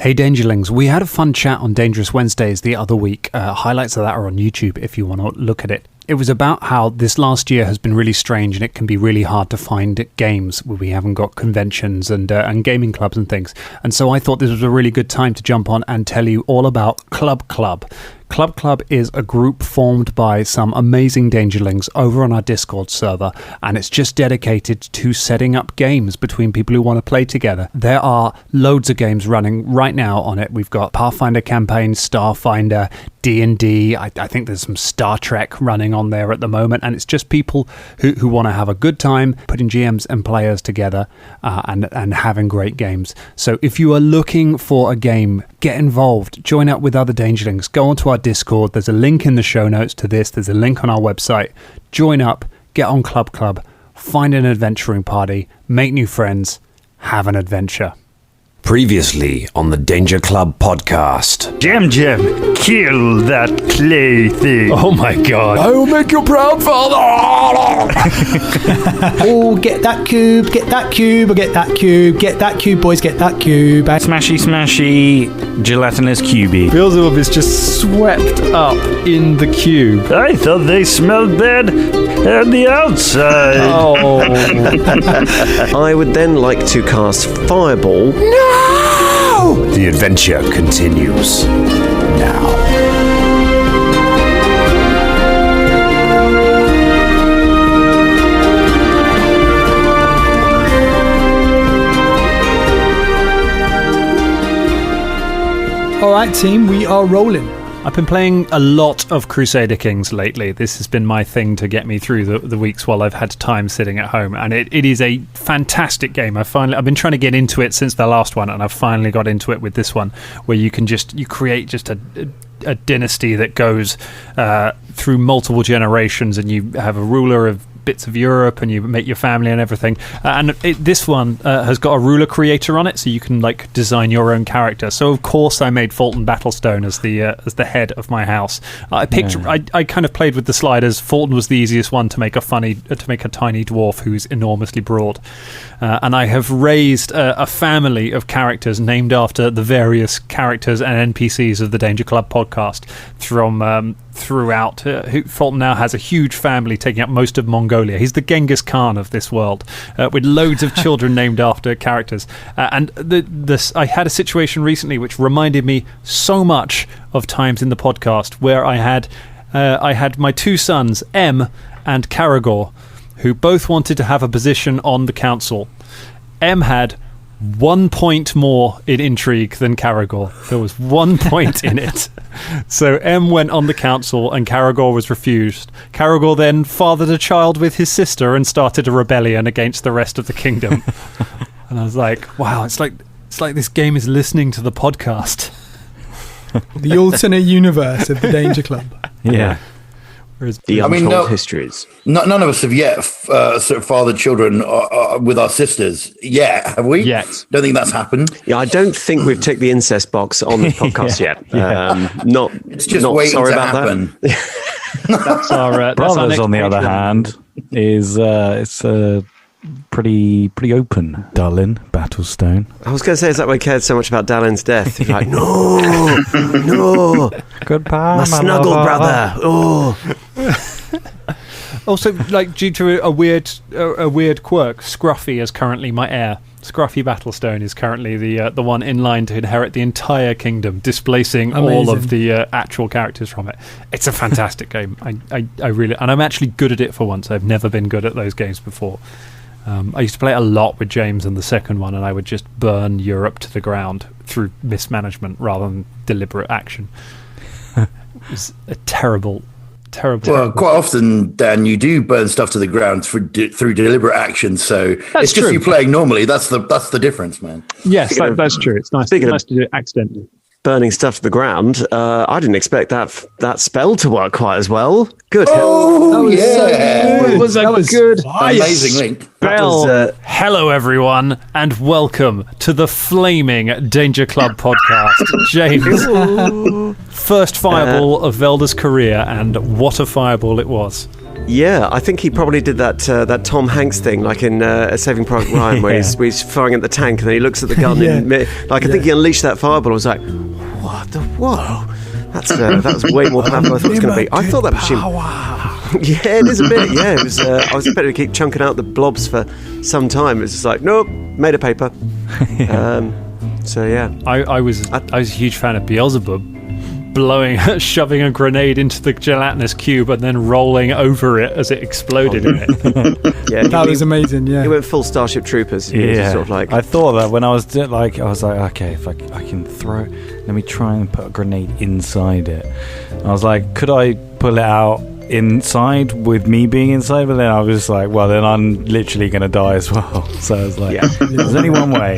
Hey Dangerlings, we had a fun chat on Dangerous Wednesdays the other week. Highlights of that are on YouTube if you want to look at it. It was about how this last year has been really strange and it can be really hard to find games where we haven't got conventions and gaming clubs and things. And so I thought this was a really good time to jump on and tell you all about Club Club. Club Club is a group formed by some amazing Dangerlings over on our Discord server, and it's just dedicated to setting up games between people who want to play together. There are loads of games running right now on it. We've got Pathfinder campaigns, Starfinder, D&D. I think there's some Star Trek running on there at the moment, and it's just people who want to have a good time putting GMs and players together and having great games. So if you are looking for a game, get involved, join up with other Dangerlings, go onto our Discord. There's a link in the show notes to this. There's a link on our website. Join up, get on Club Club, find an adventuring party, make new friends, have an adventure. Previously on the Danger Club podcast. Jam, kill that clay thing. Oh my god. I will make you proud, father. Oh, get that cube, get that cube, get that cube, get that cube, boys, get that cube. Smashy, gelatinous cubey. Beelzebub is just swept up in the cube. I thought they smelled bad on the outside. Oh. I would then like to cast Fireball. No! The adventure continues now. All right, team, we are rolling. I've been playing a lot of Crusader Kings lately. This has been my thing to get me through the weeks while I've had time sitting at home, and it is a fantastic game. I've been trying to get into it since the last one, and I've finally got into it with this one, where you create just a dynasty that goes through multiple generations, and you have a ruler of bits of Europe, and you make your family and everything. This one has got a ruler creator on it, so you can design your own character. So of course I made Fulton Battlestone as the head of my house. I kind of played with the sliders. Fulton was the easiest one to make a tiny dwarf who's enormously broad. And I have raised a family of characters named after the various characters and NPCs of the Danger Club podcast from throughout. Fulton now has a huge family taking up most of Mongolia. He's the Genghis Khan of this world, with loads of children named after characters. And I had a situation recently which reminded me so much of times in the podcast where I had my two sons, M and Caragor, who both wanted to have a position on the council. M had 1 point more in intrigue than Caragor. There was 1 point in it. So M went on the council and Caragor was refused. Caragor then fathered a child with his sister and started a rebellion against the rest of the kingdom. And I was like, wow, it's like this game is listening to the podcast. The alternate universe of the Danger Club. Yeah. The untold histories. None of us have yet sort of fathered children with our sisters yet, have we? Yet. Don't think that's happened. Yeah, I don't think we've ticked the incest box on this podcast yet. It's just waiting to happen. That's our Brothers, on the other hand, is it's pretty open. Darlin Battlestone. I was going to say, is that why I cared so much about Dallin's death? You're like, no, goodbye, my snuggle lover. brother. Oh. Also, due to a weird quirk, Scruffy is currently my heir. Scruffy Battlestone is currently the one in line to inherit the entire kingdom, displacing all of the actual characters from it. It's a fantastic game. I really, and I'm actually good at it for once. I've never been good at those games before. I used to play it a lot with James in the second one, and I would just burn Europe to the ground through mismanagement rather than deliberate action. It was a terrible. Well, quite often, Dan, you do burn stuff to the ground through deliberate action. So it's just you playing normally. That's the difference, man. Yes, that's true. It's nice to do it accidentally. Burning stuff to the ground. I didn't expect that spell to work quite as well. Good. Oh, It was a good, amazing link. Spell. Hello, everyone, and welcome to the flaming Danger Club podcast. James, first fireball of Velda's career, and what a fireball it was. Yeah, I think he probably did that Tom Hanks thing, like in Saving Private Ryan, where he's firing at the tank and then he looks at the gun. I think he unleashed that fireball. I was like, whoa. That's way more powerful than I thought it was going to be. I thought that machine... Yeah, it is a bit. Yeah, it was. I was expecting to keep chunking out the blobs for some time. It's just like, nope, made of paper. So yeah, I was a huge fan of Beelzebub shoving a grenade into the gelatinous cube and then rolling over it as it exploded in it. That was amazing. Yeah, he went full Starship Troopers. Yeah, sort of like. I thought that when I was like, okay, if I can throw, let me try and put a grenade inside it. I was like, could I pull it out inside with me being inside? But then I was like, well, then I'm literally going to die as well. So I was like, there's only one way.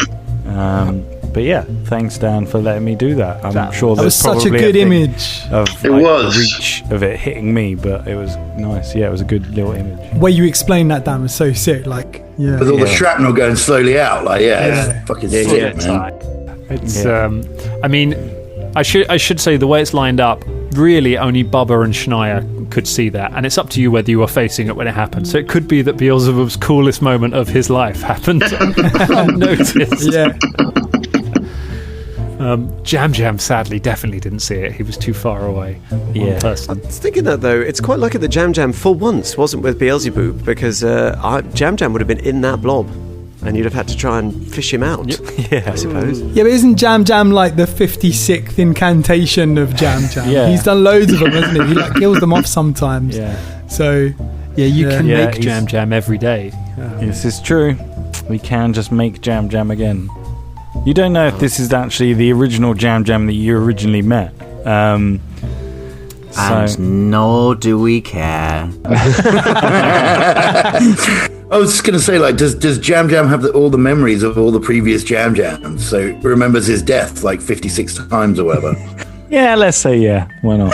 But yeah, thanks Dan for letting me do that. I'm sure that was such a good image of the reach of it hitting me, but it was nice. Yeah, it was a good little image. Where you explained that, Dan, was so sick. Like, with all the shrapnel going slowly out. Like, it's fucking sick, man. It's I mean, I should say the way it's lined up, really only Bubba and Schneier could see that, and it's up to you whether you were facing it when it happened. So it could be that Beelzebub's coolest moment of his life happened unnoticed. Jam Jam sadly definitely didn't see it. He was too far away. I was thinking that though, it's quite lucky that Jam Jam for once wasn't with Beelzebub, because Jam Jam would have been in that blob and you'd have had to try and fish him out. I suppose. Yeah, but isn't Jam Jam like the 56th incantation of Jam Jam? Yeah. He's done loads of them, hasn't he? He like kills them off sometimes. So you can make Jam Jam every day. This is true. We can just make Jam Jam again. You don't know if this is actually the original Jam Jam that you originally met. And nor do we care. I was just going to say, like, does Jam Jam have all the memories of all the previous Jam Jams? So he remembers his death like 56 times or whatever. Yeah, let's say yeah. Why not?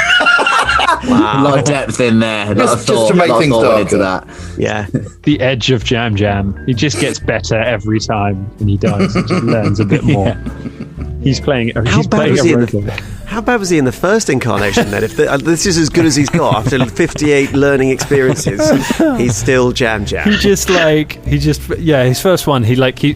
Wow. A lot of depth in there. Just to make things darker. Into that. Yeah. The edge of Jam Jam. He just gets better every time when he dies. He just learns a bit more. He's playing a robot. How bad was he in the first incarnation then? If this is as good as he's got after 58 learning experiences, he's still Jam Jam. His first one,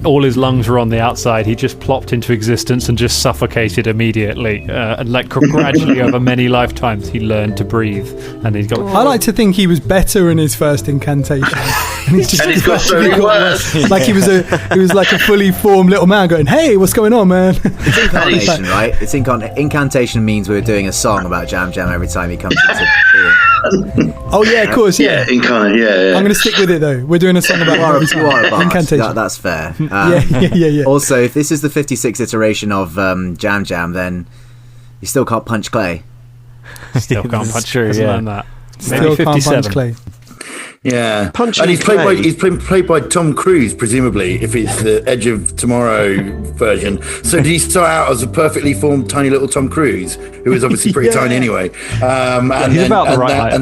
all his lungs were on the outside. He just plopped into existence and just suffocated immediately. And gradually over many lifetimes, he learned to breathe. And he got. I like to think he was better in his first incantation. And he's got slowly worse. Like he was like a fully formed little man going, "Hey, what's going on, man?" It's incarnation, right? It's incantation means we're doing a song about Jam Jam every time he comes into being. Oh yeah, of course. Yeah. Incarnate. Yeah. I'm going to stick with it though. We're doing a song about incantation. That's fair. Yeah. Also, if this is the 56th iteration of Jam Jam, then you still can't punch clay. Still can't punch. True. That. Still can't punch clay. Yeah, and he's played by Tom Cruise, presumably, if it's the Edge of Tomorrow version. So did he start out as a perfectly formed tiny little Tom Cruise, who is obviously pretty tiny anyway? And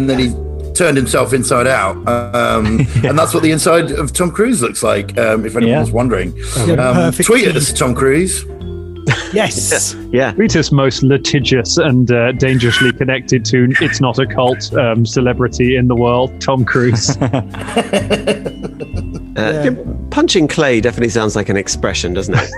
then he turned himself inside out, and that's what the inside of Tom Cruise looks like. If anyone was wondering, tweet at us, Tom Cruise. Yes. Yeah. Tweet us most litigious and dangerously connected to It's Not a Cult celebrity in the world, Tom Cruise. Punching clay definitely sounds like an expression, doesn't it?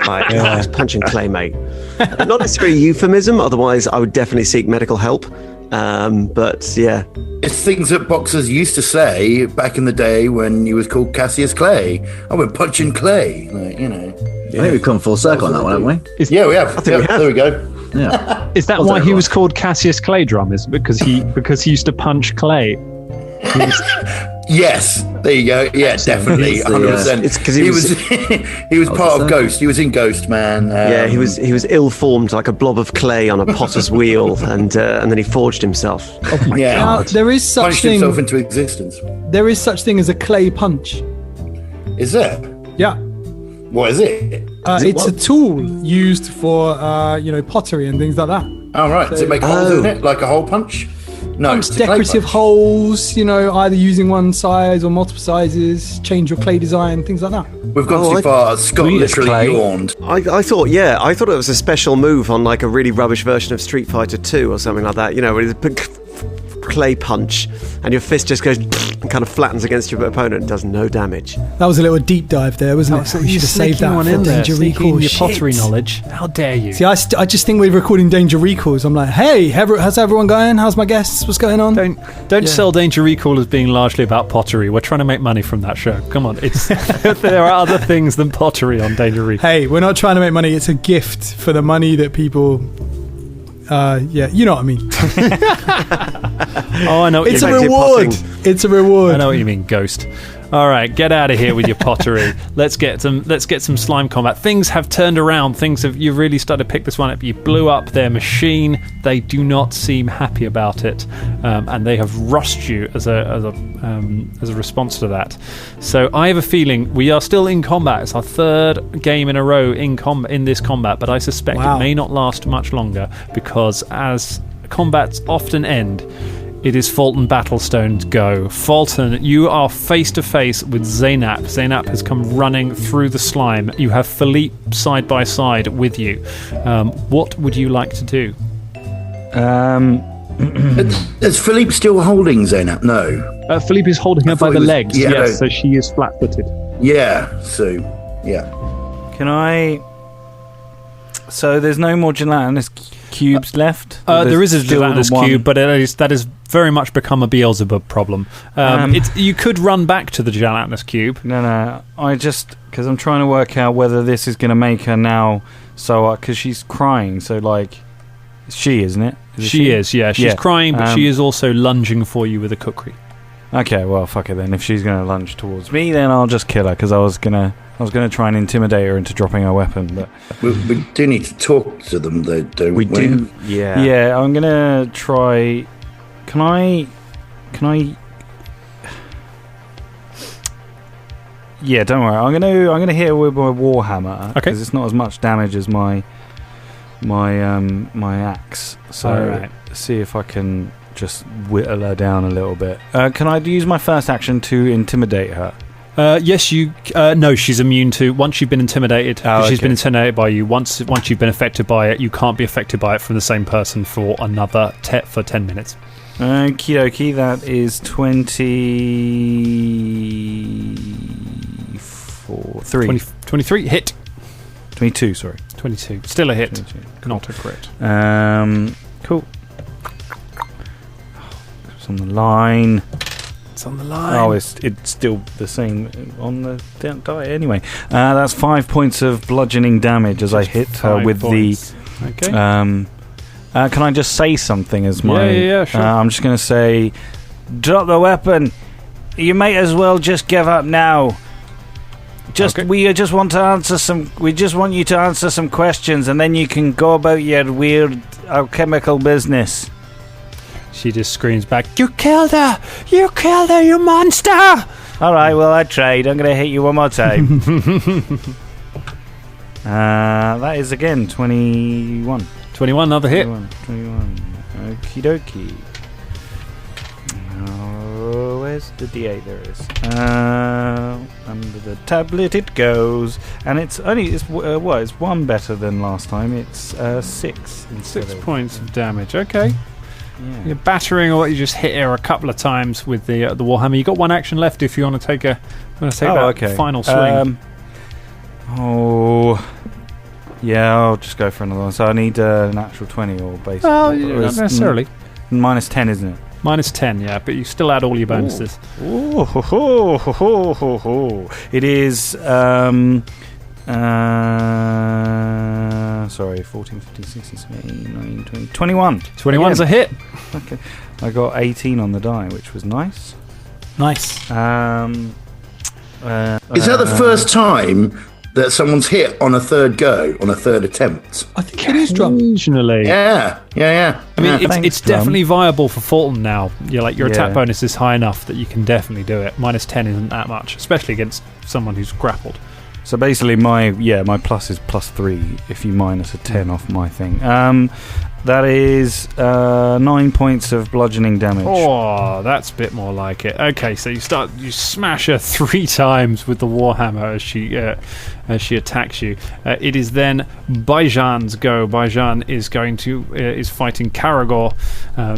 Like, punching clay, mate. Not necessarily a euphemism, otherwise I would definitely seek medical help. But yeah. It's things that boxers used to say back in the day when he was called Cassius Clay. I went punching clay, I think we've come full circle on that one, haven't we? We have. I think we have. There we go. Yeah. Is that why he was called Cassius Clay Drum? Is it because he used to punch clay? Yes, there you go. Yeah, definitely, 100%. It's because he was part of Ghost. He was in Ghost, man. He was ill-formed like a blob of clay on a potter's wheel, and then he forged himself. Oh my God! There is such punched himself into existence. There is such thing as a clay punch. Is there? Yeah. What is it? It's a tool used for pottery and things like that. Oh right. Does it make holes in it, like a hole punch? No, it's decorative holes, either using one size or multiple sizes, change your clay design, things like that. We've gone too far. Scott literally yawned. I thought it was a special move on like a really rubbish version of Street Fighter 2 or something like that. Where clay punch, and your fist just goes and kind of flattens against your opponent and does no damage. That was a little deep dive there, wasn't it? So You should have saved that one for in there, Danger sneaking Recall. your Shit. pottery knowledge. How dare you? See, I just think we're recording Danger Recalls. I'm like, hey, how's everyone going? How's my guests? What's going on? Don't sell Danger Recall as being largely about pottery. We're trying to make money from that show. Come on, there are other things than pottery on Danger Recall. Hey, we're not trying to make money. It's a gift for the money that people... yeah, you know what I mean. Oh, I know. It's a reward. It's a reward. I know what you mean, Ghost. All right, get out of here with your pottery. Let's get some slime combat. Things have turned around. You really started to pick this one up. You blew up their machine. They do not seem happy about it, and they have rushed you as a response to that. So I have a feeling we are still in combat. It's our third game in a row in this combat, but I suspect it may not last much longer because as combats often end, it is Fulton Battlestone's go. Fulton, you are face to face with Zaynap. Zaynap has come running through the slime. You have Philippe side by side with you. What would you like to do? Is Philippe still holding Zaynap? No. Philippe is holding her by the legs. Yeah, yes, so she is flat-footed. Yeah. So, yeah. Can I... So there's no more gelatinous cubes left? There is a gelatinous cube, but that has very much become a Beelzebub problem. You could run back to the gelatinous cube. No. Because I'm trying to work out whether this is going to make her now... So, because she's crying, so like... She, isn't it? She is, yeah. She's crying, but she is also lunging for you with a kukri. Okay, well, fuck it then. If she's going to lunge towards me, then I'll just kill her, because I was going to try and intimidate her into dropping her weapon, but... We do need to talk to them, though, don't we? We do, yeah. Yeah, I'm going to try... Can I... Yeah, don't worry. I'm gonna hit her with my warhammer, because it's not as much damage as my axe. So see if I can just whittle her down a little bit. Can I use my first action to intimidate her? Yes, you. No, she's immune to. Once you've been intimidated, she's been intimidated by you. Once you've been affected by it, you can't be affected by it from the same person for another for 10 minutes. Okie dokie, that is 23 hit. 22, sorry. 22. Still a hit. 22. Not a crit. Cool. It's on the line. It's on the line. Oh, it's still the same on the die anyway. That's 5 points of bludgeoning damage as I hit her with the... Okay. Can I just say something as my... Yeah, sure. I'm just going to say, drop the weapon. You might as well just give up now. We just want to answer some. We just want you to answer some questions, and then you can go about your weird alchemical business. She just screams back, "You killed her! You killed her, you monster!" All right, well, I tried. I'm going to hit you one more time. That is again 21. 21, another hit. 21. Okie dokie. Where's the D8? There it is. Under the tablet it goes, and it's one better than last time. It's 6. 6 points of damage. Okay. Yeah. You're battering, or you just hit her a couple of times with the warhammer. You got one action left if you want to take that final swing. Yeah, I'll just go for another one. So I need a natural 20 or base. Oh, not necessarily. Minus 10, isn't it? Minus 10, yeah, but you still add all your bonuses. It is 14, 15, 16, 17, 19, 20, 21. 21's a hit. Okay. I got 18 on the die, which was nice. Nice. Is that the first time that someone's hit on a third go, on a third attempt? I think it is Drum. Occasionally. Yeah. I mean, it's definitely viable for Fulton now. Your attack bonus is high enough that you can definitely do it. Minus 10 isn't that much, especially against someone who's grappled. So basically, my plus is +3 if you minus a 10 off my thing. That is 9 points of bludgeoning damage. Oh, that's a bit more like it. Okay, so you smash her 3 times with the warhammer as she attacks you. It is then Baijan's go. Baijan is fighting Karagor.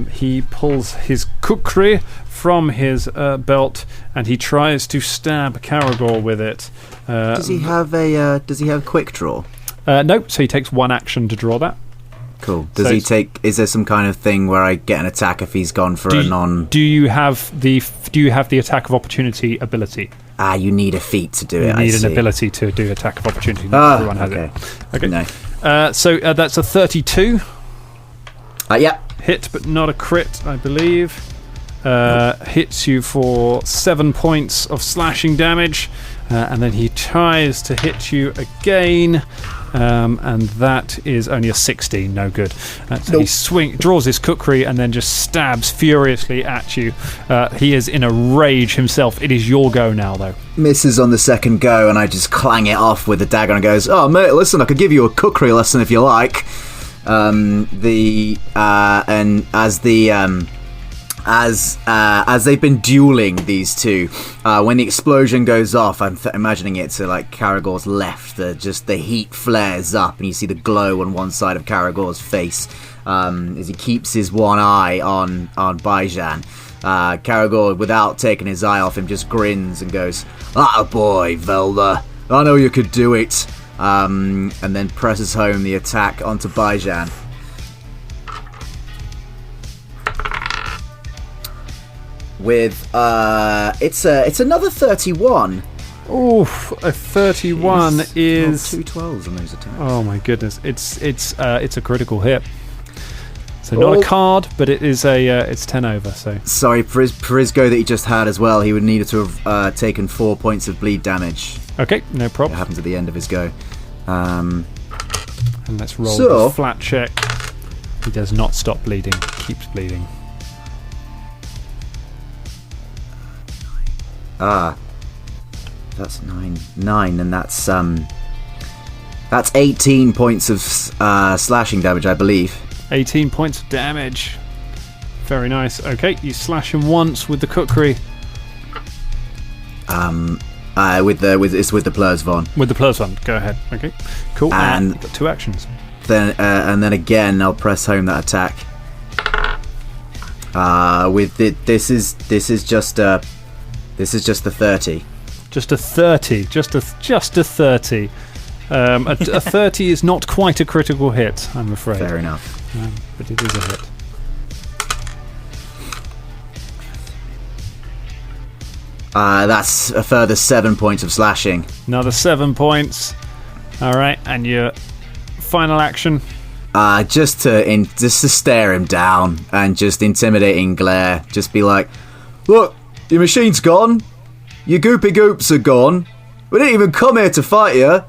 He pulls his kukri from his belt and he tries to stab Karagor with it. Does he have quick draw? No, so he takes 1 action to draw that. Cool. Is there some kind of thing where I get an attack if he's gone for a non? Do you have the attack of opportunity ability? You need a feat to do it. You need an ability to do attack of opportunity. Not everyone has it. Okay. No. So that's a 32. Yeah. Hit, but not a crit, I believe. Hits you for 7 points of slashing damage, and then he tries to hit you again. And that is only a 16, no good. So he draws his kukri and then just stabs furiously at you. He is in a rage himself. It is your go now, though. Misses on the second go, and I just clang it off with the dagger and goes, "Oh, mate, listen, I could give you a kukri lesson if you like." As they've been dueling, these two, when the explosion goes off, I'm imagining it to like Karagor's left. The heat flares up, and you see the glow on one side of Karagor's face as he keeps his one eye on Baijan. Karagor, without taking his eye off him, just grins and goes, "Ah, boy, Velda, I know you could do it." And then presses home the attack onto Baijan. With it's another 31. Oof, a 31 is 2 12s on those attacks. Oh my goodness, it's a critical hit. So not a card, but it is it's 10 over. So sorry, for his go that he just had as well, he would need to have taken 4 points of bleed damage. Okay, no problem. It happens at the end of his go. And let's roll a flat check. He does not stop bleeding. Keeps bleeding. That's 9, and that's 18 points of slashing damage, I believe. 18 points of damage. Very nice. Okay, you slash him once with the kukri. With the Plurs Von. With the Plurs Von. Go ahead. Okay, cool. And you've got 2 actions. Then again, I'll press home that attack. This is just a 30. Just a 30. Just a 30. A 30 is not quite a critical hit, I'm afraid. Fair enough. But it is a hit. That's a further 7 points of slashing. Another 7 points. All right, and your final action. Just to stare him down and just intimidating glare. Just be like, "Look, your machine's gone. Your goopy goops are gone. We didn't even come here to fight you.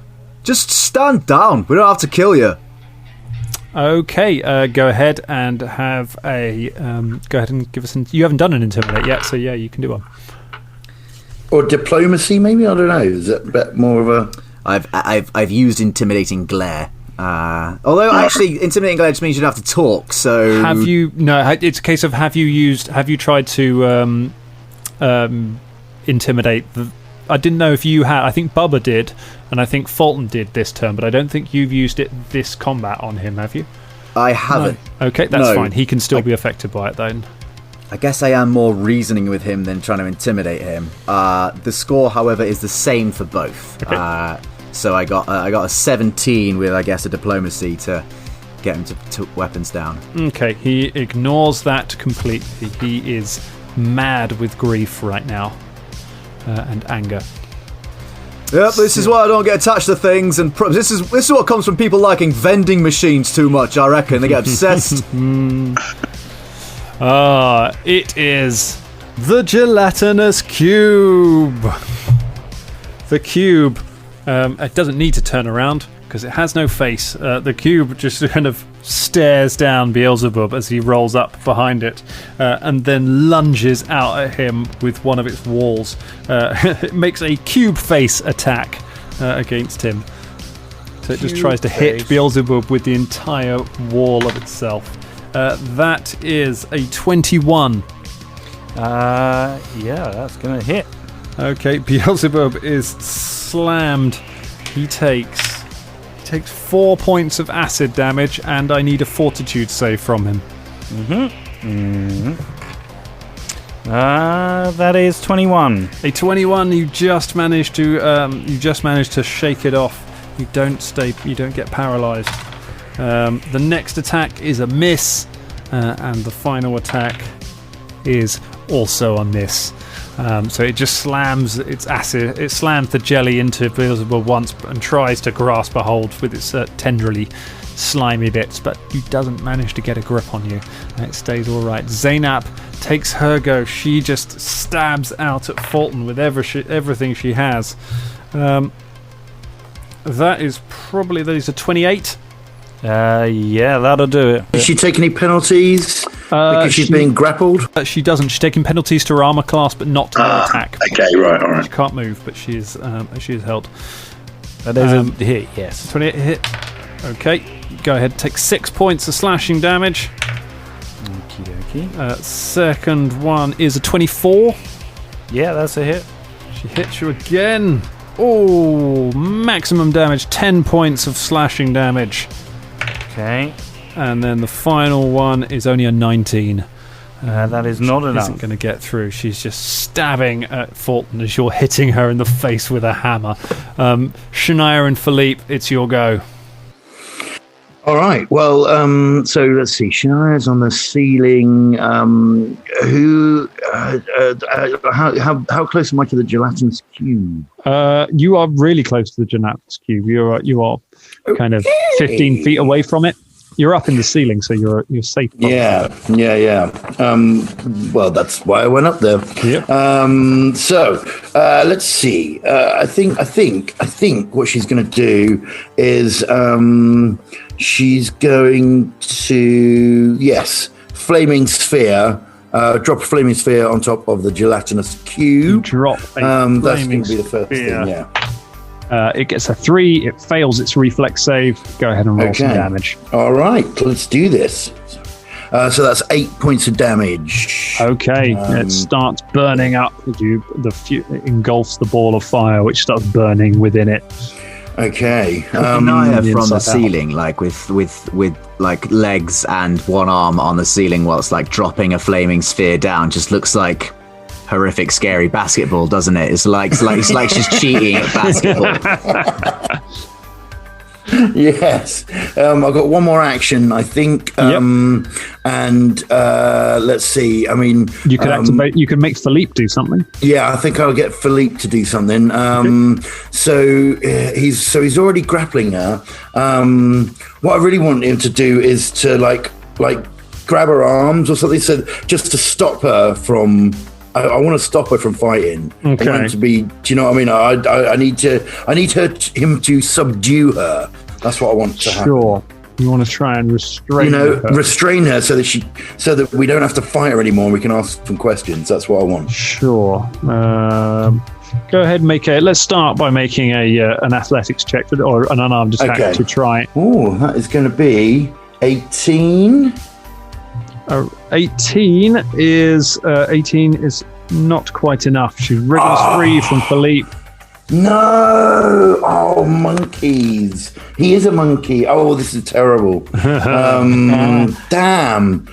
Just stand down. We don't have to kill you." Okay, go ahead and have a. Go ahead and give us. You haven't done an intimidate yet, so yeah, you can do one. Or diplomacy, maybe. I don't know. Is that a bit more of a? I've used intimidating glare. Although actually, intimidating glare just means you don't have to talk. So have you? No, it's a case of have you tried to intimidate the. I didn't know if you had. I think Bubba did, and I think Fulton did this turn, but I don't think you've used it this combat on him, have you? I haven't. No. Okay, that's fine. He can still be affected by it then. I guess I am more reasoning with him than trying to intimidate him. The score, however, is the same for both. Okay. So I got a 17 with, I guess, a diplomacy to get him to weapons down. Okay, he ignores that completely. He is mad with grief right now. And anger. Yep, this is why I don't get attached to things, and this is what comes from people liking vending machines too much. I reckon they get obsessed. It is the gelatinous cube. The cube. It doesn't need to turn around because it has no face. The cube just kind of stares down Beelzebub as he rolls up behind it and then lunges out at him with one of its walls. It makes a cube face attack against him. So it just tries to hit Beelzebub with the entire wall of itself. That is a 21. Yeah, that's going to hit. Okay, Beelzebub is slammed. He takes 4 points of acid damage, and I need a fortitude save from him. That is 21. A 21. You just managed to shake it off. You don't get paralyzed. The next attack is a miss, and the final attack is also a miss. So it just slams its acid. It slams the jelly into Beelzebub once and tries to grasp a hold with its tenderly slimy bits, but he doesn't manage to get a grip on you. And it stays all right. Zainab takes her go. She just stabs out at Fulton with everything she has. That is a 28. Yeah, that'll do it. Does she take any penalties because she's being grappled? She doesn't. She's taking penalties to her armor class, but not to her attack. Okay, right, all right. She can't move, but she is held. That is a hit, yes. 28 hit. Okay, go ahead. Take 6 points of slashing damage. Okie dokie. Second one is a 24. Yeah, that's a hit. She hits you again. Oh, maximum damage. 10 points of slashing damage. Okay. And then the final one is only a 19. That is not enough. Isn't going to get through. She's just stabbing at Fulton as you're hitting her in the face with a hammer. Shania and Philippe, it's your go. All right. Well, so let's see. Shania's on the ceiling. How close am I to the gelatinous cube? You are really close to the gelatinous cube. You are kind of 15 feet away from it. You're up in the ceiling, so you're safe. Yeah. Well, that's why I went up there. Yep. So let's see. I think what she's going to do is she's going to flaming sphere. Drop a flaming sphere on top of the gelatinous cube. Drop a that's going to be the first thing. Yeah. It gets a 3. It fails its reflex save. Go ahead and roll some damage. All right, let's do this. So that's 8 points of damage. Okay, it starts burning up. It engulfs the ball of fire, which starts burning within it. Okay. Shania from the ceiling, like with like legs and one arm on the ceiling, whilst like dropping a flaming sphere down, just looks like horrific, scary basketball, doesn't it? It's like she's cheating at basketball. Yes. I've got one more action, I think. And let's see. I mean, you could activate. You could make Philippe do something. Yeah, I think I'll get Philippe to do something. So he's already grappling her. What I really want him to do is to like grab her arms or something, so just to stop her from. I want to stop her from fighting. Okay. I want him to be. Do you know what I mean? I need him to subdue her. That's what I want to happen. Sure. You want to try and restrain her. Restrain her so that we don't have to fight her anymore. We can ask some questions. That's what I want. Sure. Go ahead and let's start by making an athletics check or an unarmed attack to try. Oh, that is going to be 18. 18 is not quite enough. She wriggles free from Philippe. No! Oh, monkeys. He is a monkey. Oh, this is terrible. Damn.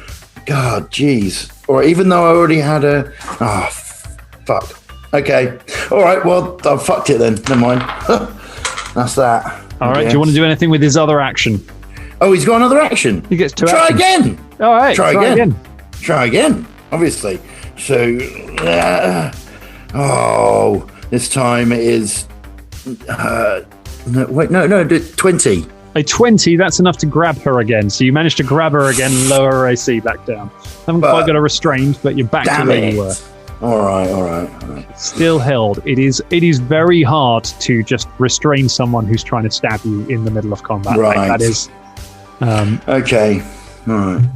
God, jeez. Or even though I already had a... Oh, fuck. Okay. All right, well, I fucked it then. Never mind. That's that. All right, do you want to do anything with his other action? Oh, he's got another action. He gets 2 Try actions. again. All right. Try again. Obviously. So, this time it is. No, 20. A 20. That's enough to grab her again. So you managed to grab her again, and lower her AC back down. Haven't quite got her restrained, but you're back to where you were. All right. Still held. It is very hard to just restrain someone who's trying to stab you in the middle of combat. Right. Like that is. Okay. All right.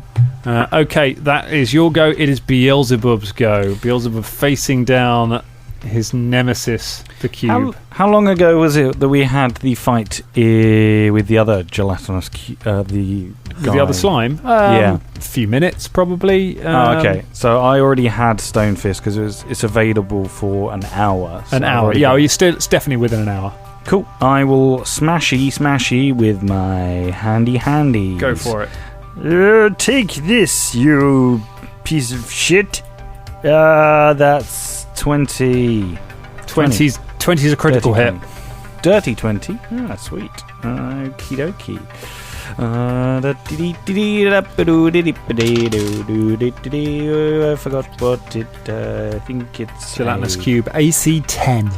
Okay, that is your go. It is Beelzebub's go. Beelzebub facing down his nemesis, the cube. How long ago was it that we had the fight with the other gelatinous the other slime? Yeah. A few minutes, probably. Okay. So I already had Stone Fist because it's available for an hour. So an hour. Yeah, it's definitely within an hour. Cool. I will smashy with my handy. Go for it. Take this, you piece of shit. That's 20. 20's a critical hit. Dirty 20. Ah, sweet. Okie dokie. I forgot what it. I think it's Gelatinous Cube AC 10.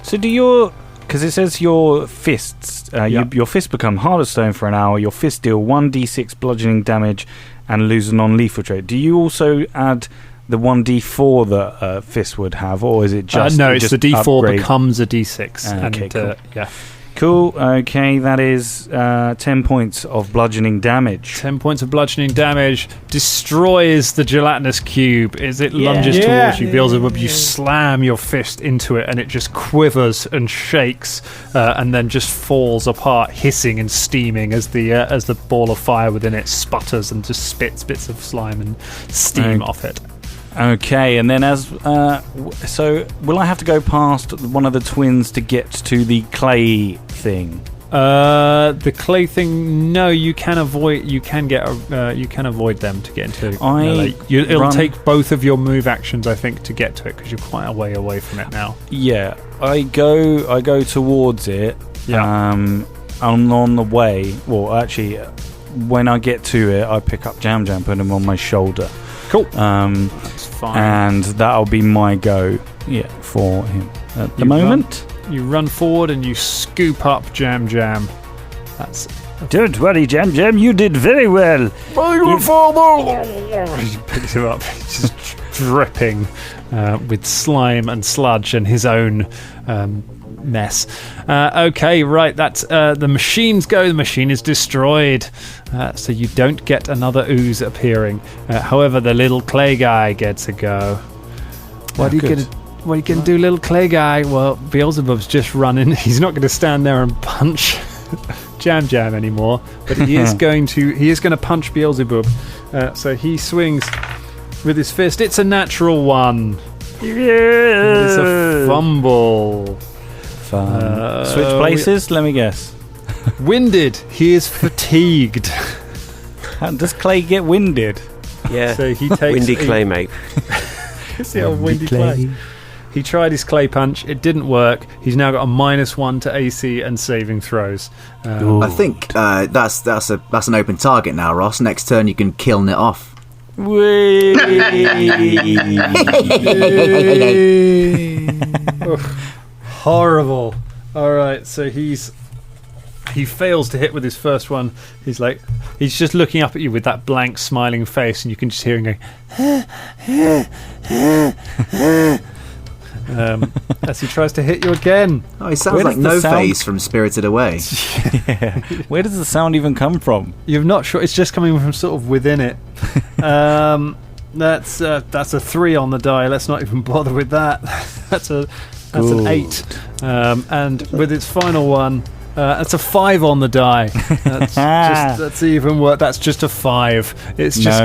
So do your, because it says your fists, your fists become hard as stone for an hour. Your fists deal 1d6 bludgeoning damage and lose a non-lethal trait. Do you also add the 1d4 that fist would have, or is it just no? It's just the d4 upgrade? Becomes a d6. Okay, cool. Yeah. Cool. Okay, that is 10 points of bludgeoning damage. 10 points of bludgeoning damage destroys the gelatinous cube. As it lunges towards you, Beelzebub, you slam your fist into it, and it just quivers and shakes, and then just falls apart, hissing and steaming as the ball of fire within it sputters and just spits bits of slime and steam off it. Okay, and then so will I have to go past one of the twins to get to the clay thing? The clay thing. No, you can avoid. You can avoid them to get into. It'll take both of your move actions, I think, to get to it because you're quite a way away from it now. Yeah, I go towards it. Yeah. I'm on the way. Well, actually, when I get to it, I pick up Jam, put him on my shoulder. Cool. That's fine. And that'll be my go. Yeah, for him at the moment. You run forward and you scoop up Jam. That's. Don't worry, Jam. You did very well. He picks him up, just dripping with slime and sludge and his own mess. Okay, right. That's the machines go. The machine is destroyed, so you don't get another ooze appearing. However, the little clay guy gets a go. What are you going to do, little clay guy? Well, Beelzebub's just running. He's not going to stand there and punch Jam anymore, but he is going to punch Beelzebub. So he swings with his fist. It's a natural one. Yeah. It's a fumble. Switch places? Let me guess. Winded. He is fatigued. How does Clay get winded? Yeah. So he takes windy clay, mate. See how windy clay. He tried his clay punch. It didn't work. He's now got a -1 to AC and saving throws. I think that's an open target now, Ross. Next turn you can kill it off. Horrible. All right, so he fails to hit with his first one. He's just looking up at you with that blank smiling face, and you can just hear him going as he tries to hit you again. Oh, he sounds like No Face from Spirited Away. Yeah. Where does the sound even come from? You're not sure. It's just coming from sort of within it. That's a 3 on the die. Let's not even bother with that. That's an 8. And with its final one, that's a 5 on the die. That's even worse. That's just a 5. It's just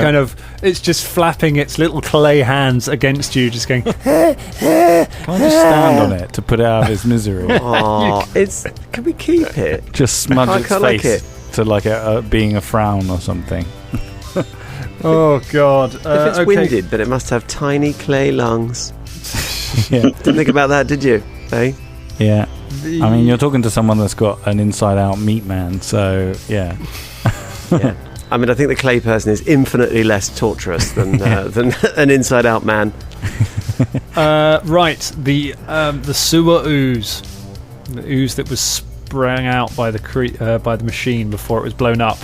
it's just flapping its little clay hands against you, just going. Can't I just stand on it to put it out of its misery? Oh, can we keep it? Just smudge its face to being a frown or something. Oh God! If it's winded, but it must have tiny clay lungs. Yeah. Didn't think about that, did you? Hey. Yeah. I mean, you're talking to someone that's got an inside-out meat man, so yeah. Yeah. I mean, I think the clay person is infinitely less torturous than an inside-out man. Right, the sewer ooze, the ooze that was sprung out by the machine before it was blown up.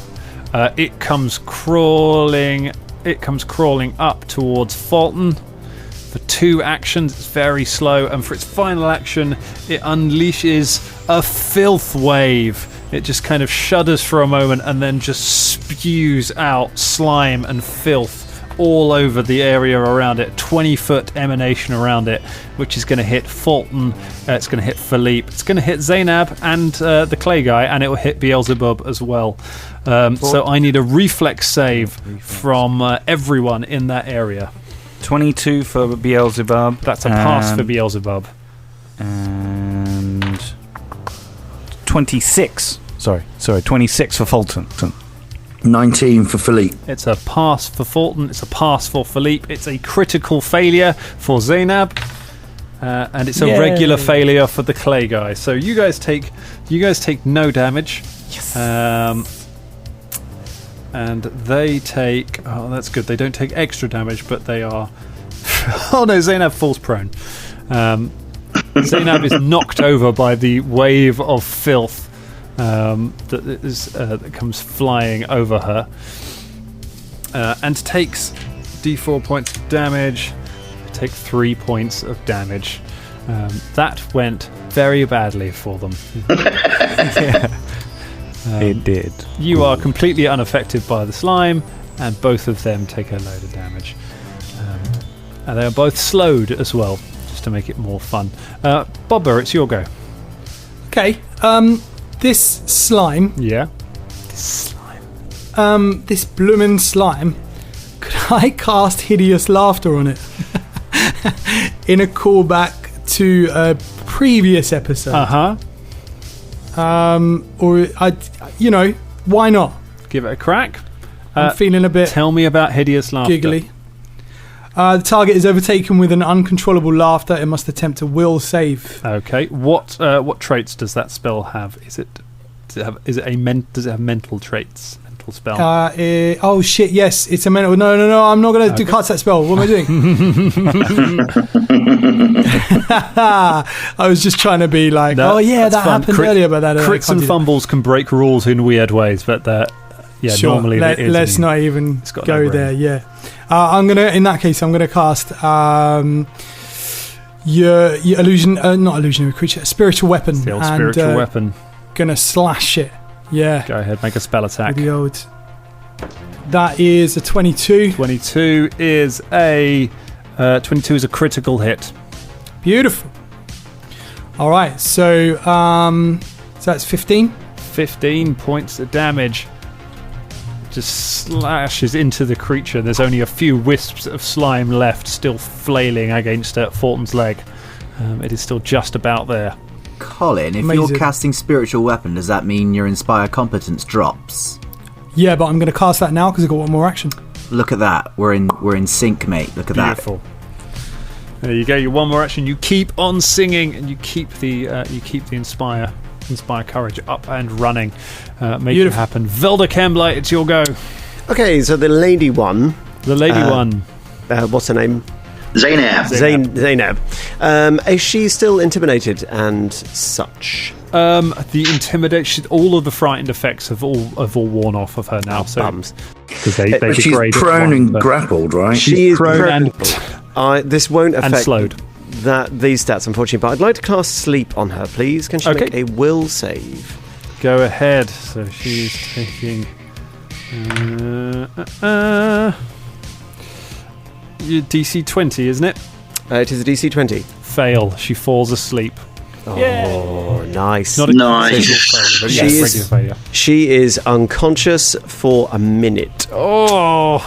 It comes crawling up towards Fulton. For 2 actions, it's very slow, and for its final action, it unleashes a filth wave. It just kind of shudders for a moment and then just spews out slime and filth all over the area around it, 20-foot emanation around it, which is going to hit Fulton, it's going to hit Philippe, it's going to hit Zainab and the clay guy, and it will hit Beelzebub as well. So I need a reflex save from everyone in that area. 22 for Beelzebub. That's a pass for Beelzebub. And 26. Sorry, 26 for Fulton. 19 for Philippe. It's a pass for Fulton. It's a pass for Philippe. It's a critical failure for Zainab, and it's a regular failure for the clay guy. So you guys take no damage. Yes. And they take. Oh, that's good. They don't take extra damage, but they are. Oh no! Zainab falls prone. Zainab is knocked over by the wave of filth that comes flying over her, and takes d4 points of damage. Take 3 points of damage. That went very badly for them. It did. You are completely unaffected by the slime, and both of them take a load of damage. And they are both slowed as well, just to make it more fun. Bobber, it's your go. Okay. This slime. Yeah. This bloomin' slime. Could I cast Hideous Laughter on it? In a callback to a previous episode. Or why not? Give it a crack. I'm feeling a bit. Tell me about Hideous Laughter. Giggly. The target is overtaken with an uncontrollable laughter. It must attempt a will save. Okay. What traits does that spell have? Does it have mental traits? Mental spell. Oh shit! Yes, it's a mental. No. I'm not going to cast that spell. What am I doing? I was just trying to be like, that happened earlier, but that crits and fumbles can break rules in weird ways, but sure. Normally let's not even go there. Yeah. I'm gonna cast your illusion, not illusionary creature, spiritual weapon. The old spiritual weapon. Gonna slash it. Yeah. Go ahead, make a spell attack. That is a 22. 22 is a critical hit. Beautiful. All right, so that's 15. 15 points of damage. Just slashes into the creature. There's only a few wisps of slime left, still flailing against Fulton's leg. It is still just about there. Colin, if Amazing. you're casting spiritual weapon, does that mean your inspire competence drops? Yeah, but I'm going to cast that now because I've got one more action. Look at that. We're in sync, mate. Look at Beautiful. There you go. Your one more action. You keep on singing, and you keep the inspire courage up and running. Make it happen. Velda Kemblight, it's your go. Okay, so the lady one. What's her name? Zainab. Is she still intimidated and such? The intimidation, all of the frightened effects have all worn off of her now. So bums. They she's prone and grappled, right? She is prone and this won't affect and slowed. These stats, unfortunately. But I'd like to cast sleep on her, please. Can she make a will save? Go ahead. So she's taking. DC 20, isn't it? It is a DC 20. Fail. She falls asleep. Oh, nice. Not a failure, but regular failure. She is unconscious for a minute. Oh.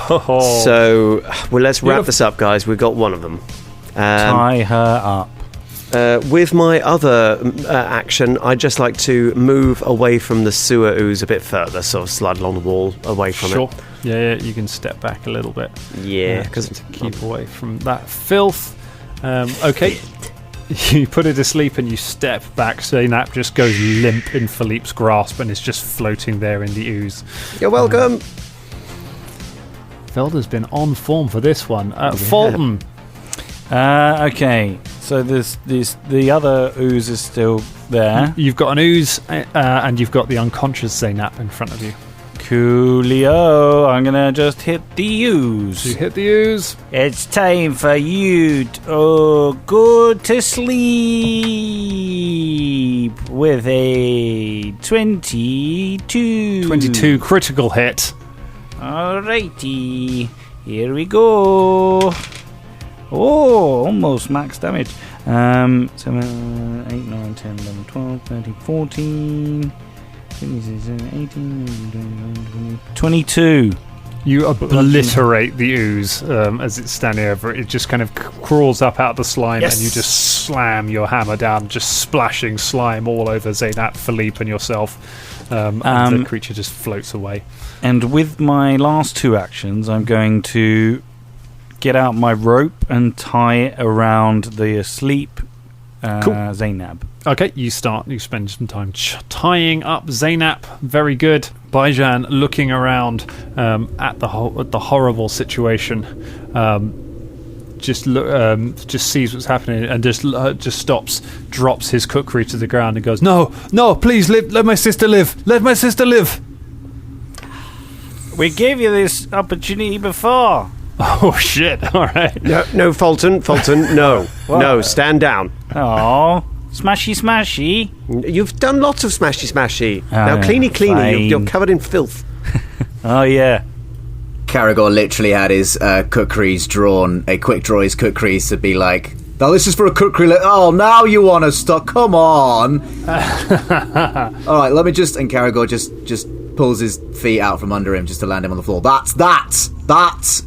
So, let's wrap this up, guys. We've got one of them. Tie her up. With my other action, I'd just like to move away from the sewer ooze a bit further, sort of slide along the wall away from it. Yeah, you can step back a little bit. Yeah, because to keep away from that filth. Okay. You put her to sleep and you step back, so Zainab just goes limp in Philippe's grasp and is just floating there in the ooze. You're welcome. Velda's been on form for this one. Fulton. Okay, so the other ooze is still there. You've got an ooze, and you've got the unconscious Zainab in front of you. Coolio, I'm gonna just hit the ooze. You hit the ooze. It's time for you to go to sleep with a 22. 22 critical hit. Alrighty. Here we go. Oh, almost max damage. 7, 8, 9, 10, 11, 12, 13, 14, 18, 22. You obliterate the ooze as it's standing over it. It just kind of crawls up out of the slime, and you just slam your hammer down, just splashing slime all over Zaynab, Philippe, and yourself. And the creature just floats away. And with my last 2 actions, I'm going to get out my rope and tie it around the asleep Zaynab. Okay, you spend some time tying up Zaynab. Very good. Baijan, looking around at the horrible situation, just sees what's happening and just stops, drops his cookery to the ground and goes, "No, please let my sister live. Let my sister live." We gave you this opportunity before. Oh shit! All right. No, Fulton, no, no, stand down. Oh, smashy. You've done lots of smashy. Oh, now, cleany, fine. you're covered in filth. Oh yeah. Caragor literally had his cookeries drawn, a quick draw his cookeries to be like, "Now this is for a cookery. Oh, now you want to stop? Come on!" All right, let me just. And Caragor just pulls his feet out from under him just to land him on the floor. That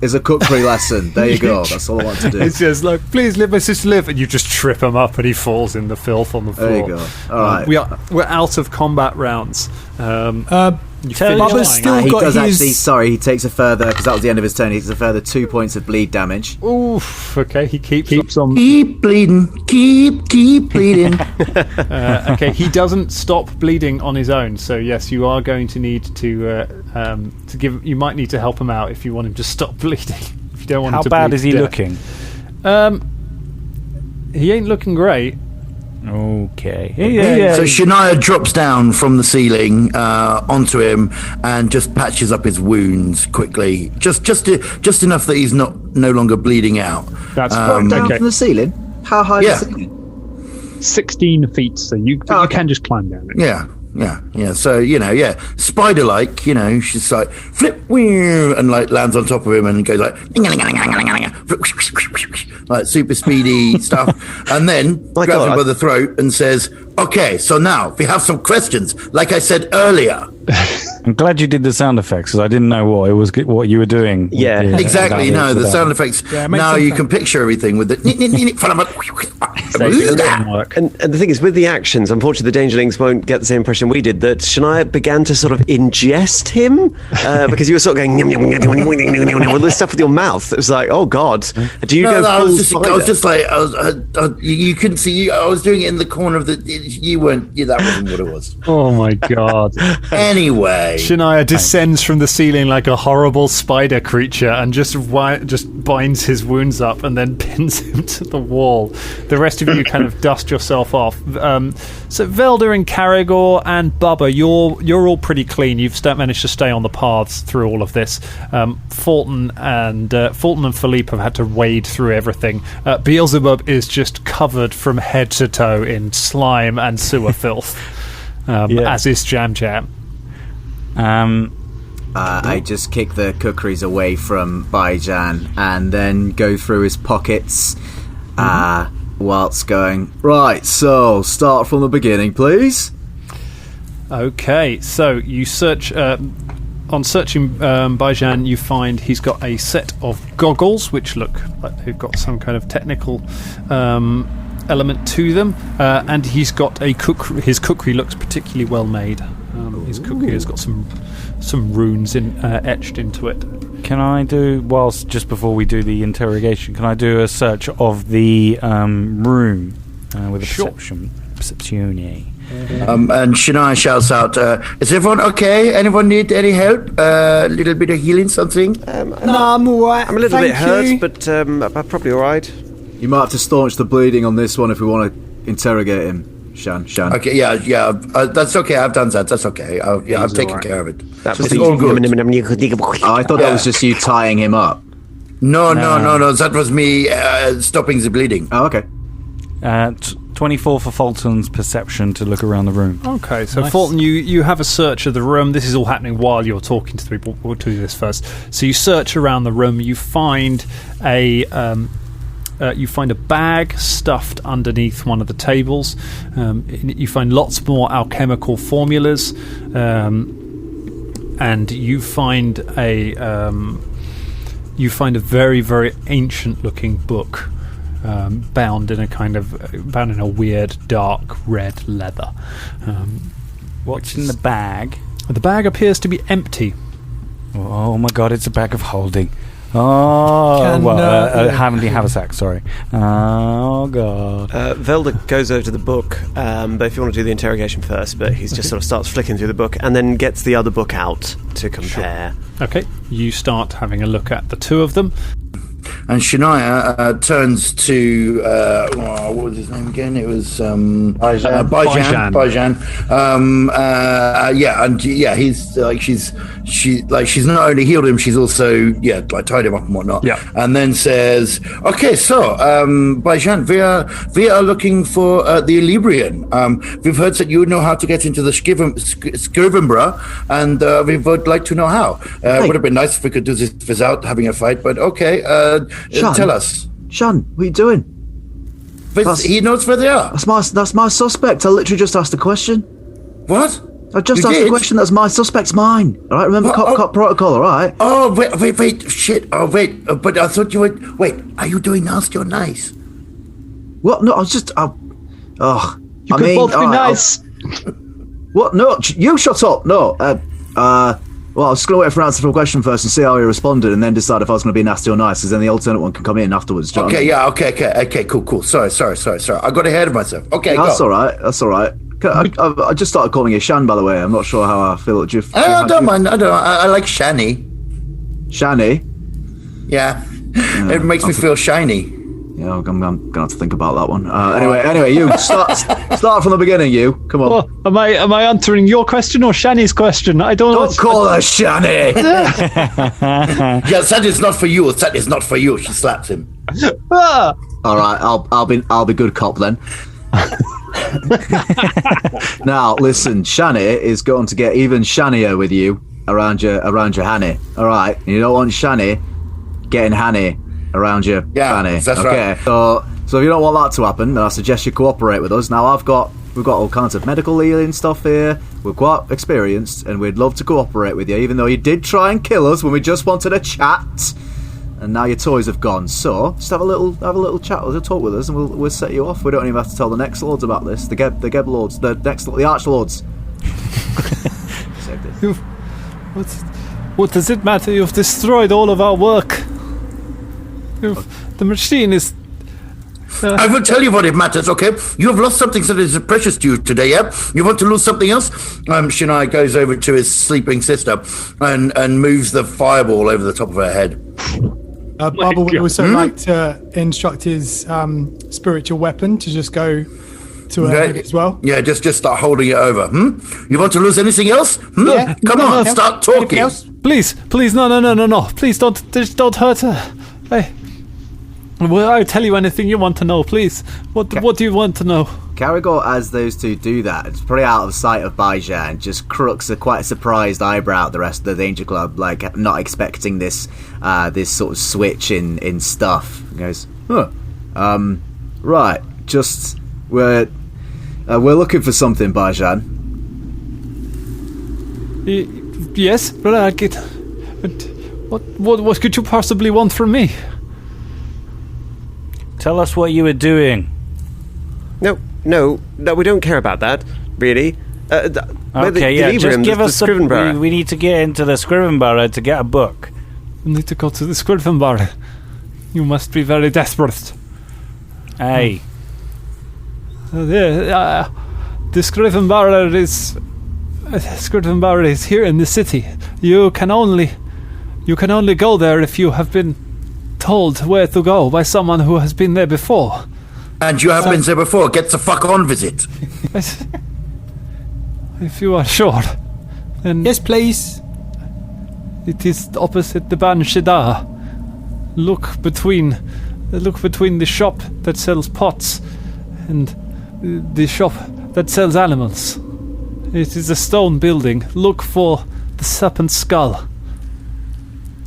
is a cookery lesson. There you go. That's all I want to do. It's just like, "Please let my sister live," and you just trip him up, and he falls in the filth on the floor. There you go. All right. We're out of combat rounds. Bubba's still he got does his... actually. Sorry, he takes a further, because that was the end of his turn. He takes a further 2 points of bleed damage. Oof. Okay, he keeps on. Keep bleeding. Keep bleeding. okay, he doesn't stop bleeding on his own. So yes, you are going to need to give. You might need to help him out if you want him to stop bleeding. If you don't want him to bleed. How bad is he death. looking? He ain't looking great. Okay. So Shania drops down from the ceiling onto him and just patches up his wounds quickly, just enough that he's no longer bleeding out. That's Down okay. from the ceiling. How high is the ceiling? 16 feet, so you can just climb down it. Yeah. So spider-like. She's like flip, and like lands on top of him and goes like super speedy stuff, and then grabs him by the throat and says, "Okay, so now we have some questions. Like I said earlier." I'm glad you did the sound effects because I didn't know what you were doing. Yeah, exactly. No, the sound effects. Now you can picture everything with the. And the thing is, with the actions, unfortunately, the Dangerlings won't get the same impression we did. That Shania began to sort of ingest him because you were sort of going all this stuff with your mouth. It was like, oh god, do you go? I was just like, you couldn't see. I was doing it in the corner of the. You weren't. That wasn't what it was. Oh my god. Anyway, Shania descends from the ceiling like a horrible spider creature and just binds his wounds up and then pins him to the wall. The rest of you kind of dust yourself off. So Velda and Caragor and Bubba, you're all pretty clean. You've managed to stay on the paths through all of this. Fulton and Philippe have had to wade through everything. Beelzebub is just covered from head to toe in slime and sewer filth, as is Jam Jam. I just kick the cookeries away from Baijan and then go through his pockets whilst going, right, so start from the beginning, please. Okay, so you search... on searching Baijan, you find he's got a set of goggles which look like they've got some kind of technical element to them, and he's got his cookery looks particularly well made. His cookery has got some runes etched into it. Can I do, just before we do the interrogation, can I do a search of the room with a perception? And Shania shouts out, "Is everyone okay? Anyone need any help? A little bit of healing, something?" No, I'm alright. I'm a little bit hurt, but I'm probably alright. You might have to staunch the bleeding on this one if we want to interrogate him, Shan. Okay, yeah, that's okay. I've done that. That's okay. I've taken care of it. That It's was all good. I thought that was just you tying him up. No. That was me stopping the bleeding. Oh, okay. 20 24 for Fulton's perception to look around the room. Okay, so Nice. Fulton, you have a search of the room. This is all happening while you're talking to the people. We'll do this first. So you search around the room. You find a bag stuffed underneath one of the tables. You find lots more alchemical formulas, and you find a very, very ancient-looking book. Bound in a weird dark red leather. What's in the bag? The bag appears to be empty. Oh my god, it's a bag of holding. Haversack, sorry. Oh god. Velda goes over to the book, but if you want to do the interrogation first, but he just sort of starts flicking through the book and then gets the other book out to compare. Sure. Okay, you start having a look at the two of them. And Shania turns to what was his name again? It was Baijan. He's like she's not only healed him, she's also tied him up and whatnot. Yeah. And then says, "Okay, so Baijan, we are looking for the Librian. We've heard that you know how to get into the Scrivenbough, and we would like to know how. It would have been nice if we could do this without having a fight, but okay." Sean, tell us. Sean, what are you doing? He knows where they are. That's my suspect. I literally just asked a question. What? I just You asked did? a question. That's my suspect's mine. All right, remember cop protocol, all right? Oh, wait, shit. Oh, wait, but I thought you were... Wait, are you doing nasty or nice? What? No, I was just... You could both be nice. What? No, you shut up. No. Well, I was just going to wait for an answer for a question first and see how he responded, and then decide if I was going to be nasty or nice, because then the alternate one can come in afterwards. Do you know what I mean? Okay, cool. Sorry. I got ahead of myself. Okay, That's go. That's all right. I just started calling you Shan, by the way. I'm not sure how I feel. I don't mind. I like Shani. Shani? Yeah. It makes me feel shiny. Yeah, I'm gonna have to think about that one. Anyway, you start from the beginning. You come on. Well, am I answering your question or Shani's question? I don't call her Shani. Yes, that is not for you. That is not for you. She slaps him. Ah! All right, I'll be good cop then. Now listen, Shani is going to get even shanier with you around your Hanny. All right, you don't want Shani getting Hanny around your fanny. That's okay. right. So if you don't want that to happen, then I suggest you cooperate with us. Now we've got all kinds of medical healing stuff here. We're quite experienced, and we'd love to cooperate with you, even though you did try and kill us when we just wanted a chat. And now your toys have gone. So just have a little chat, talk with us, and we'll set you off. We don't even have to tell the next lords about this. The Geb lords, the arch lords. What does it matter? You've destroyed all of our work. The machine is... I will tell you what it matters, okay? You have lost something that is precious to you today, yeah? You want to lose something else? Shania goes over to his sleeping sister and moves the fireball over the top of her head. Barbara would also like to instruct his spiritual weapon to just go to her head as well. Yeah, just start holding it over. You want to lose anything else? Yeah, Come on, start talking. Please, no. Please don't hurt her. I'll tell you anything you want to know, please. What do you want to know? Caragor, as those two do that, it's pretty out of sight of Baijan, just crooks a quite surprised eyebrow at the rest of the Danger Club, like not expecting this sort of switch in stuff. He goes, right, just we're looking for something, Baijan. Yes, but I get. What could you possibly want from me? Tell us what you were doing. No, we don't care about that, really. Just give us Scrivenbough. We need to get into the Scrivenbough to get a book. You need to go to the Scrivenbough. You must be very desperate. Hey. The Scrivenbough is here in the city. You can only go there if you have been told where to go by someone who has been there before. And you have been there before. Get the fuck on with it. If you are sure, then Yes, please. it is opposite the Ban Shidar. Look between the shop that sells pots and the shop that sells animals. It is a stone building. Look for the serpent skull.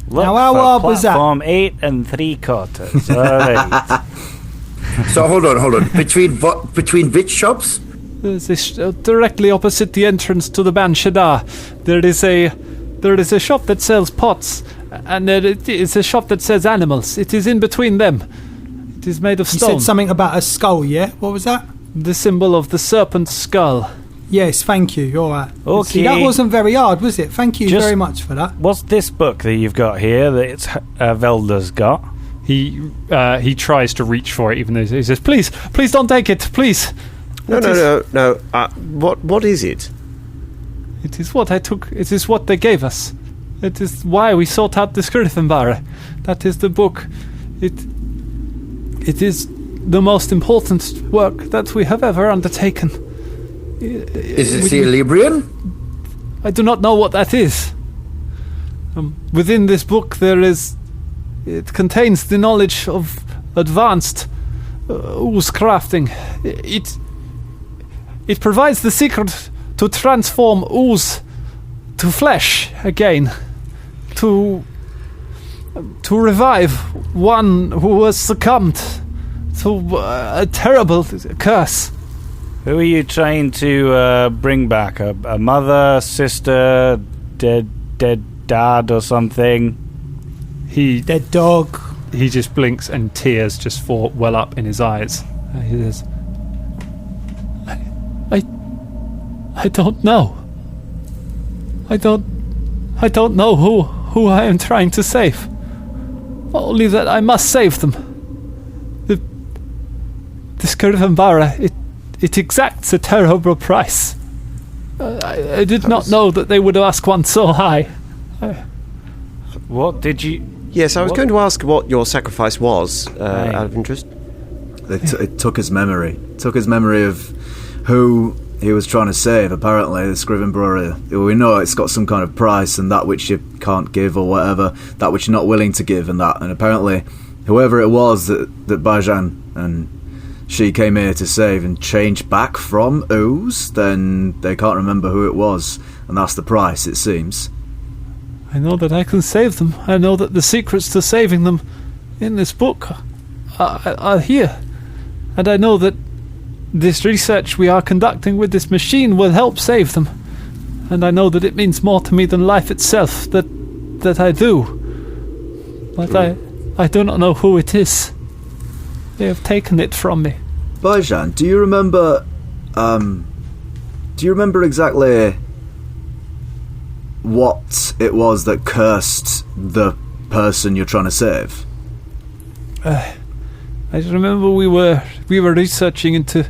Look Now, how for was that? platform 8 3/4. All right. So hold on. Between which shops? Directly opposite the entrance to the Ban Shaddar, there is a shop that sells pots, and there is a shop that sells animals. It is in between them. It is made of You stone. said something about a skull, yeah? What was that? The symbol of the serpent skull. Yes, thank you. All right. Okay. See, that wasn't very hard, was it? Thank you very much for that. What's this book that you've got here that it's Velda's got? He tries to reach for it, even though he says, "Please don't take it, please." No. What is it? It is what I took. It is what they gave us. It is why we sought out the Scrivenbough. That is the book. It is the most important work that we have ever undertaken. Is it the Librian? I do not know what that is. Within this book, it contains the knowledge of advanced ooze crafting. It provides the secret to transform ooze to flesh again, to revive one who has succumbed to a terrible curse. Who are you trying to bring back? A mother, sister, dead dad or something? Dead dog. He just blinks and tears just well up in his eyes. He says, I don't know. I don't know who I am trying to save. Only that I must save them. The Scrivenbough, it exacts a terrible price. I did not know that they would ask one so high. What did you... Yes, I was going to ask what your sacrifice was, out of interest. It took his memory. It took his memory of who he was trying to save, apparently, the Scrivenbough. We know it's got some kind of price, and that which you can't give or whatever, that which you're not willing to give, and that. And apparently, whoever it was that Bajan and she came here to save and change back from ooze, then they can't remember who it was, and that's the price, it seems. I know that I can save them. I know that the secrets to saving them in this book are here. And I know that this research we are conducting with this machine will help save them. And I know that it means more to me than life itself, that I do. But I do not know who it is. They have taken it from me. Bajan, do you remember exactly what it was that cursed the person you're trying to save? I remember we were researching into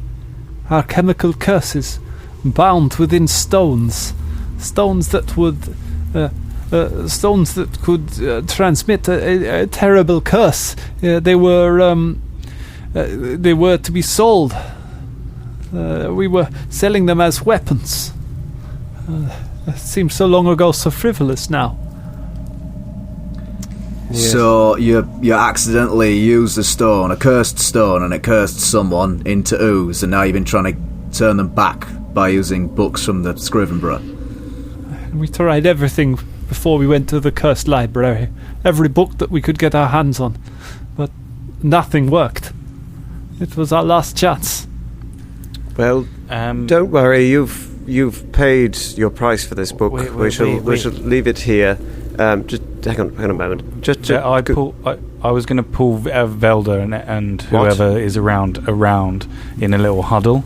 our chemical curses bound within stones that could transmit a terrible curse. They were to be sold. We were selling them as weapons. It seems so long ago, so frivolous now. Yes. So you accidentally used a cursed stone, and it cursed someone into ooze, and now you've been trying to turn them back by using books from the Scrivenbough. We tried everything before we went to the cursed library. Every book that we could get our hands on. But nothing worked. It was our last chance. Well, don't worry. You've paid your price for this book. We shall leave it here. Just hang on a moment. I was going to pull Velda and whoever is around in a little huddle.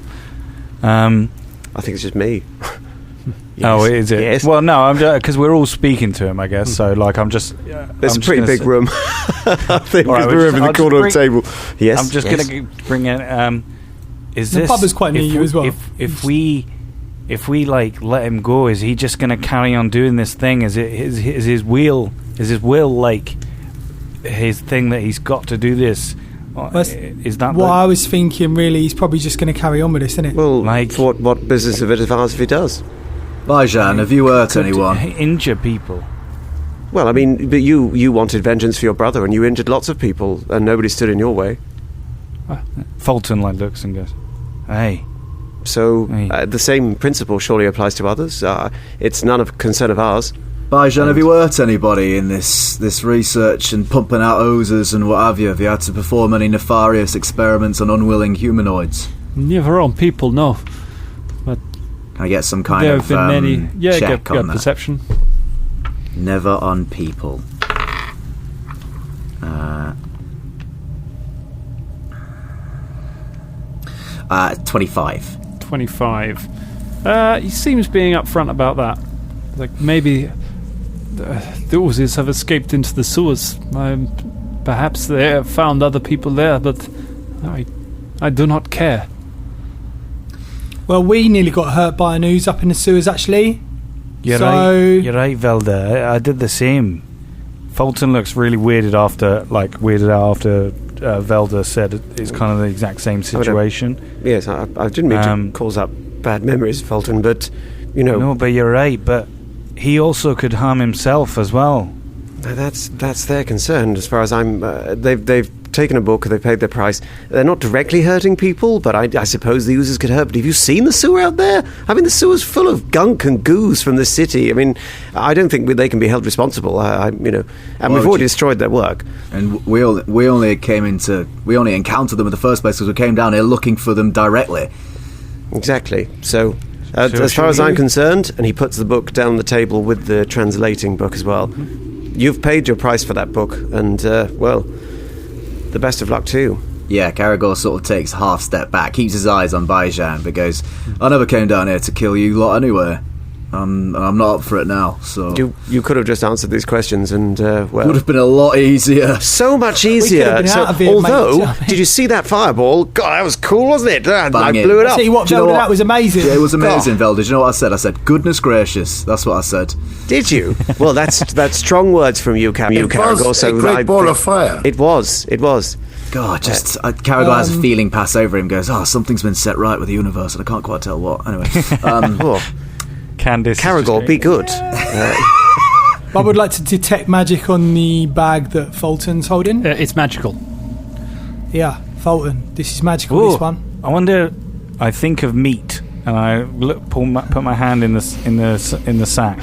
I think it's just me. Yes. Oh, is it? Yes. Well, no, I'm because we're all speaking to him, I guess. So, I'm just. It's a pretty big room. I think because we're over in the corner of the table. Yes. I'm just going to bring in. The pub is quite near you as well. If we let him go, is he just going to carry on doing this thing? Is his will his thing that he's got to do this? Is that what I was thinking? Really, he's probably just going to carry on with this, isn't it? Well, what business of it is ours if he does? Bajan, have you hurt anyone? Injure people. Well, I mean, but you wanted vengeance for your brother, and you injured lots of people, and nobody stood in your way. Fulton looks and goes, "Hey, So the same principle surely applies to others. It's none of concern of ours. Bajan, have you hurt anybody in this research and pumping out oozes and what have you? Have you had to perform any nefarious experiments on unwilling humanoids? Never on people, no. But can I get some kind there of have been many. Yeah, check get on that? Perception. Never on people. 25. 25. He seems being upfront about that. Like maybe the oozes have escaped into the sewers. Perhaps they have found other people there, but I do not care. Well, we nearly got hurt by an ooze up in the sewers, actually. You're right, Velda. I did the same. Fulton looks really weirded out after Velda said it's kind of the exact same situation. Yes, I didn't mean to cause up bad memories, Fulton, but, No, but you're right, but he also could harm himself as well. That's their concern, as far as I'm... They've taken a book, they've paid their price. They're not directly hurting people, but I suppose the users could hurt. But have you seen the sewer out there? I mean, the sewer's full of gunk and goos from the city. I mean, I don't think they can be held responsible. And we've already destroyed their work. And we only encountered them in the first place because we came down here looking for them directly. Exactly. So, as far as I'm concerned, and he puts the book down the table with the translating book as well. You've paid your price for that book, and the best of luck too. Yeah, Caragor sort of takes a half step back, keeps his eyes on Baijan, but goes, I never came down here to kill you lot anyway. I'm not up for it now, so... You could have just answered these questions and, would have been a lot easier. So much easier. Did you see that fireball? God, that was cool, wasn't it? I blew it up. See what, Velda, that was amazing. Yeah, it was amazing, Velda. Do you know what I said? I said, goodness gracious. That's what I said. Did you? Well, that's strong words from you, Caragor. It was a great ball of fire. It was. God, Caragor has a feeling pass over him, goes, something's been set right with the universe, and I can't quite tell what. Anyway. Candace, Caragor, be good. Bob would like to detect magic on the bag that Fulton's holding. It's magical. Yeah, Fulton, this is magical. This one. I wonder. I think of meat, and I put my hand in the sack.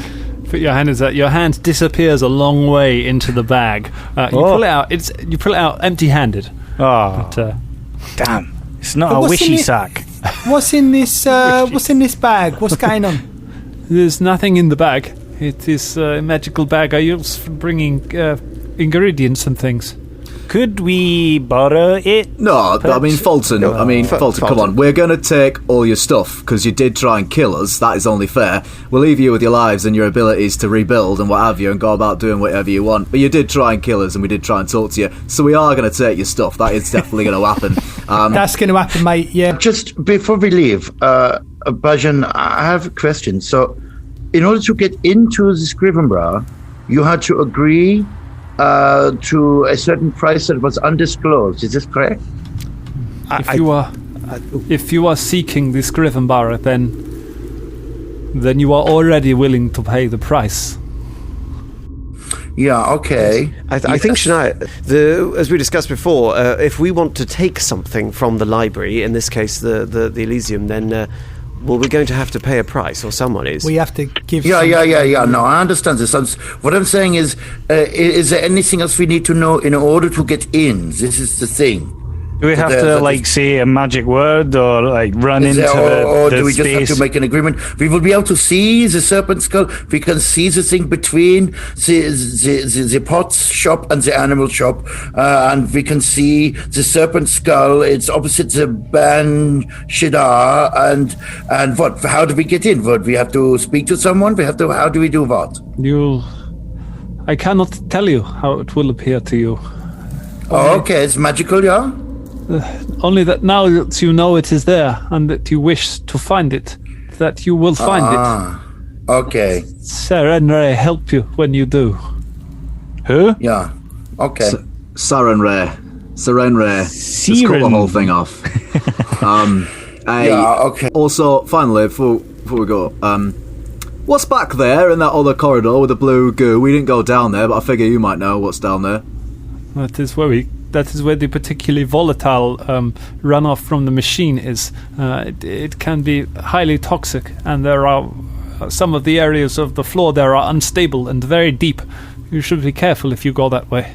Put your hand in that. Your hand disappears a long way into the bag. You pull it out. You pull it out empty-handed. Oh, damn! It's not a wishy sack. What's in this? What's in this bag? What's going on? There's nothing in the bag. It is a magical bag I use for bringing ingredients and things. Could we borrow it? No, I mean, Fulton. Fulton, come on. We're going to take all your stuff because you did try and kill us. That is only fair. We'll leave you with your lives and your abilities to rebuild and what have you and go about doing whatever you want. But you did try and kill us and we did try and talk to you. So we are going to take your stuff. That is definitely going to happen. That's going to happen, mate, yeah. Just before we leave, Bajan, I have a question. So, in order to get into the Scrivenbough, you had to agree to a certain price that was undisclosed. Is this correct? If you are seeking the Scrivenbough, then you are already willing to pay the price. Yeah, okay. I think, Shania, as we discussed before, if we want to take something from the library, in this case the Elysium, then we're going to have to pay a price, or someone is. We have to give... Yeah. No, I understand this. What I'm saying is there anything else we need to know in order to get in? This is the thing. Do we have to say a magic word or run into or the do we space? just have to make an agreement? We will be able to see the serpent skull. We can see the thing between the pot shop and the animal shop, and we can see the serpent skull. It's opposite the Ban Shidar, and what? How do we get in? What, we have to speak to someone? How do we do what? I cannot tell you how it will appear to you. Oh, okay. It's magical, yeah? Only that now that you know it is there and that you wish to find it, that you will find it. Okay. Sarenrae help you when you do. Who? Yeah. Okay. Sarenrae. Just cut the whole thing off. Yeah, okay. Also, finally, before we go, what's back there in that other corridor with the blue goo? We didn't go down there, but I figure you might know what's down there. That is where we that is where the particularly volatile runoff from the machine is. It can be highly toxic, and there are some of the areas of the floor there are unstable and very deep. You should be careful if you go that way.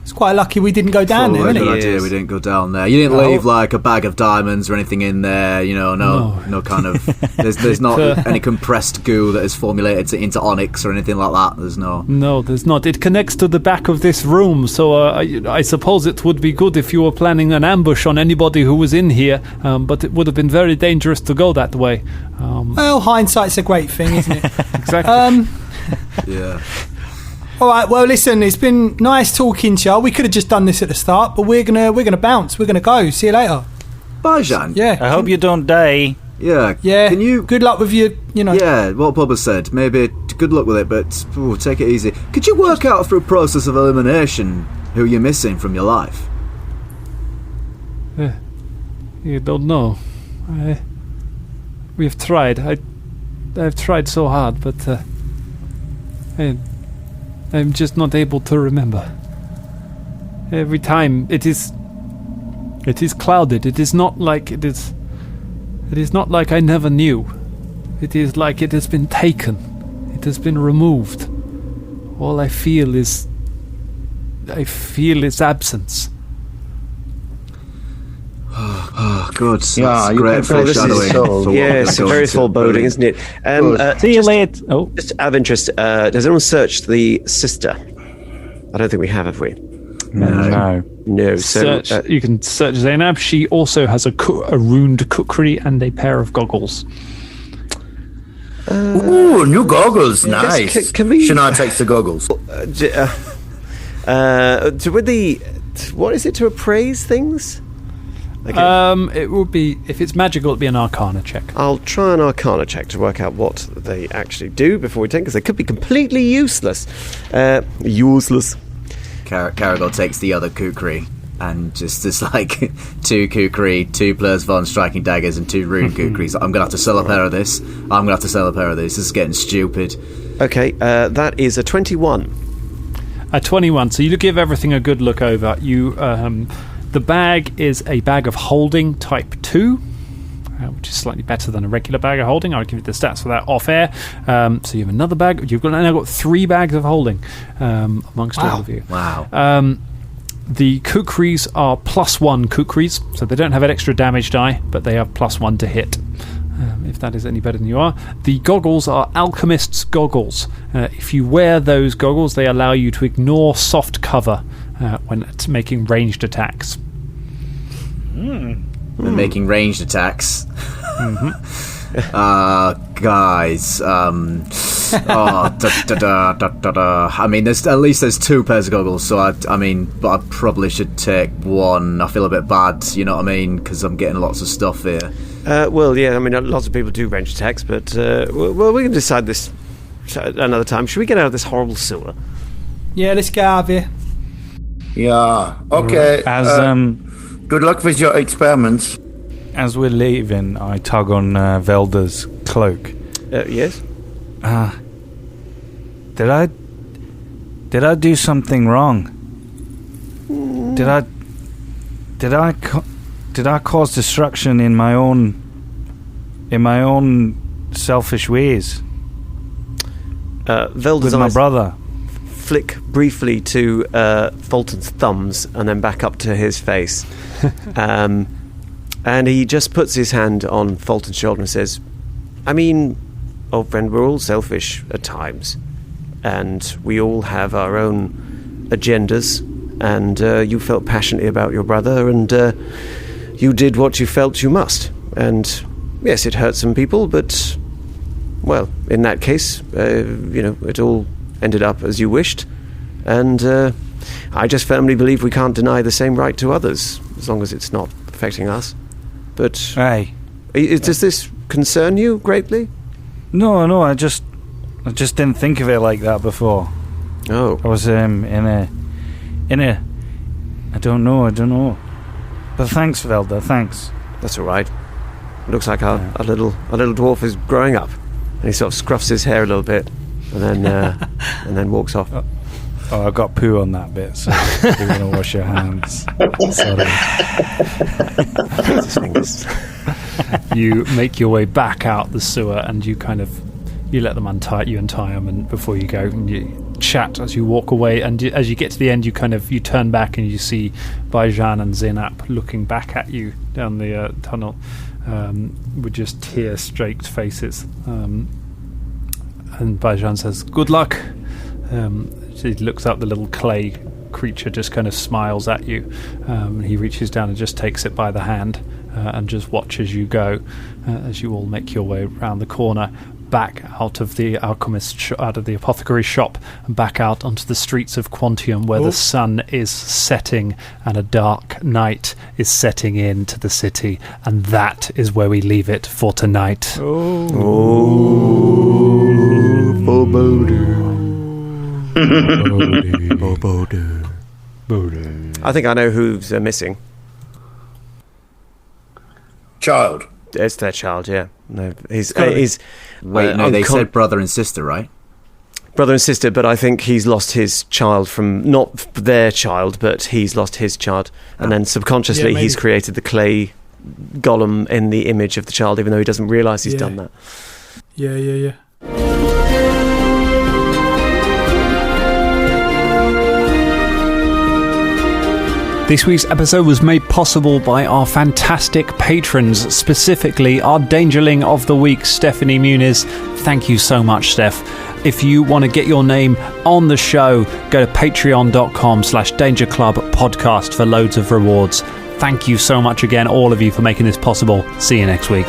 It's quite lucky we didn't go down there, isn't it? Good idea we didn't go down there. You didn't leave like a bag of diamonds or anything in there, no kind of... There's not any compressed goo that is formulated into onyx or anything like that. There's no... No, there's not. It connects to the back of this room, so I suppose it would be good if you were planning an ambush on anybody who was in here, but it would have been very dangerous to go that way. Well, hindsight's a great thing, isn't it? Exactly. Yeah. All right. Well, listen. It's been nice talking to you. We could have just done this at the start, but we're gonna bounce. We're gonna go. See you later. Bye, Jean. Yeah. I hope you don't die. Yeah. Yeah. Can you? Good luck with your. Yeah. What Bubba said. Maybe good luck with it, but take it easy. Could you work out through a process of elimination who you're missing from your life? You don't know. We've tried. I've tried so hard, but I'm just not able to remember. Every time it is clouded. It is not like it is not like I never knew. It is like it has been taken. It has been removed. All I feel is its absence. Good. Yeah, you great can foreshadowing. It's very foreboding, isn't it? See you later. Oh, just out of interest, has anyone searched the sister? I don't think we have we? No. No. So you can search Zainab. She also has a ruined cookery and a pair of goggles. Ooh, new goggles. Nice. Can we? Shania takes the goggles. With the what is it to appraise things? Okay. It would be, if it's magical, it'd be an Arcana check. I'll try an Arcana check to work out what they actually do before we take, because they could be completely useless. Useless. Caragor takes the other kukri and just like 2 kukri, 2 plus 1 striking daggers, and 2 rune kukris. I'm gonna have to sell a pair of this. This is getting stupid. Okay, that is a 21. A 21. So you give everything a good look over. You the bag is a bag of holding type 2, which is slightly better than a regular bag of holding. I'll give you the stats for that off air. So you have another bag. You've now got 3 bags of holding amongst all of you. Wow. The kukris are +1 kukris, so they don't have an extra damage die, but they have +1 to hit. If that is any better than you are. The goggles are alchemist's goggles. If you wear those goggles, they allow you to ignore soft cover when it's making ranged attacks. When making ranged attacks. Guys. I mean, there's 2 pairs of goggles, so I probably should take 1. I feel a bit bad, you know what I mean, because I'm getting lots of stuff here. Well, yeah, I mean, lots of people do range attacks, but we can decide this another time. Should we get out of this horrible sewer? Yeah, let's get out of here. Yeah. Okay. Good luck with your experiments. As we're leaving, I tug on Velda's cloak. Yes. Did I do something wrong? Did I cause destruction in my own selfish ways? Velda's with my brother. Flick briefly to Fulton's thumbs and then back up to his face. And he just puts his hand on Fulton's shoulder and says, I mean, old friend, we're all selfish at times, and we all have our own agendas, and you felt passionately about your brother, and you did what you felt you must. And yes, it hurt some people, but, well, in that case, it all ended up as you wished. And I just firmly believe we can't deny the same right to others, as long as it's not affecting us. But hey, does this concern you greatly? No, I just didn't think of it like that before. Oh. I was in a I don't know. But thanks, Velda, thanks. That's all right. It looks like our little dwarf is growing up. And he sort of scruffs his hair a little bit and then walks off. Oh, I've got poo on that bit, so you're going to wash your hands. You make your way back out the sewer, and you let them untie them, and before you go, and you chat as you walk away. And as you get to the end, you turn back and you see Baijan and Zinap looking back at you down the tunnel with just tear-streaked faces. And Baijan says, "Good luck." He looks up. The little clay creature just kind of smiles at you. He reaches down and just takes it by the hand and just watches you go as you all make your way around the corner, back out of the out of the apothecary shop, and back out onto the streets of Quantium, where the sun is setting and a dark night is setting into the city, and that is where we leave it for tonight. I think I know who's missing. Child. It's their child, yeah. No, he's. Wait, no, they said brother and sister, right? Brother and sister, but I think he's lost his child from not their child, but he's lost his child, and then subconsciously he's created the clay golem in the image of the child, even though he doesn't realise he's done that. Yeah. This week's episode was made possible by our fantastic patrons, specifically our Dangerling of the Week, Stephanie Muniz. Thank you so much, Steph. If you want to get your name on the show, go to patreon.com/dangerclubpodcast for loads of rewards. Thank you so much again, all of you, for making this possible. See you next week.